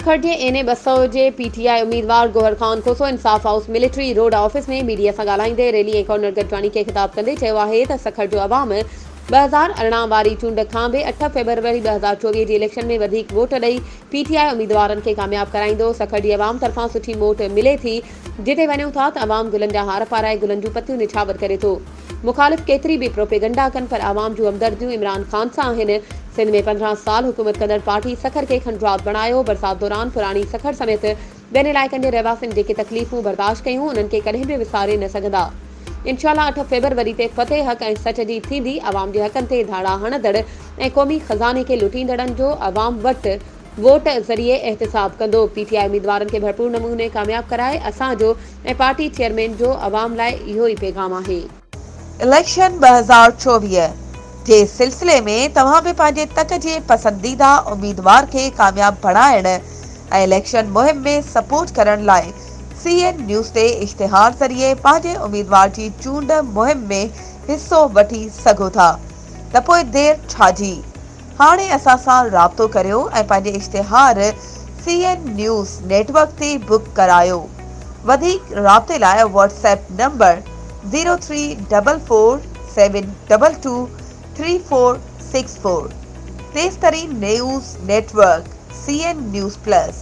सखर जे N 200 जे PTI उम्मीदवार गोहर खान खोसो इंसाफ house military road office में media से ॻाल्हाईंदे रैली ऐं कर्नल गडवाणी खे ख़िताब कंदे चयो आहे त सखर जो अवाम 2018 वारी चूंड खां बि 8 फरवरी 2024 जी इलेक्शन में वधीक वोट ॾेई पीटीआई उम्मीदवारनि खे कामयाब कराईंदो। सखर जी अवाम तरफ़ां सुठी मोट मिले थी, जिते वञूं था त अवाम गुलनि जा हार पाराए गुलनि जूं पतियूं निछावर करे थो। मुखालिफ़ केतिरी बि प्रोपेगंडा कनि पर अवाम जूं हमदर्दियूं इमरान खान सां आहिनि। सिंध में 15 साल हुकूमत कंदड़ पार्टी सखर के खंडरात बणायो। बरसात दौरान पुरानी सखर समेत ॿियनि इलाइक़नि जे रहवासियुनि जेके तकलीफ़ूं बर्दाश्त कयूं उन्हनि खे कॾहिं बि विसारे न सघंदा। इंशाअल्लाह 8 फरवरी ते फतेह हक़ ऐं सच जी थींदी। अवाम जे हक़नि ते धाड़ा हणंदड़ ऐं क़ौमी खज़ाने खे लुटींदड़नि जो अवाम वटि वोट ज़रिए एहतिसाब कंदो। पीटीआई उम्मीदवारनि खे भरपूर नमूने कामयाब कराए असांजो ऐं पार्टी चेयरमैन जो अवाम लाइ इहो ई पैगाम आहे। इलेक्शन 2024 जे सिलसिले में तव्हां भी पंहिंजे तक जे पसंदीदा उम्मीदवार के कामयाब बणाइण ऐं इलेक्शन मुहिम में सपोर्ट करण लाइ CN न्यूज़ ते इश्तिहार ज़रिए पंहिंजे उम्मीदवार जी चूंड मुहिम में हिस्सो वठी सघो था त पोइ देर छाजी। हाणे असां सां राब्तो करियो ऐं पंहिंजे इश्तिहार CN न्यूज़ नेटवर्क ते बुक करायो। वधीक राब्ते लाइ WhatsApp नंबर 03447223464। तेज़ तरीन news network CN news plus.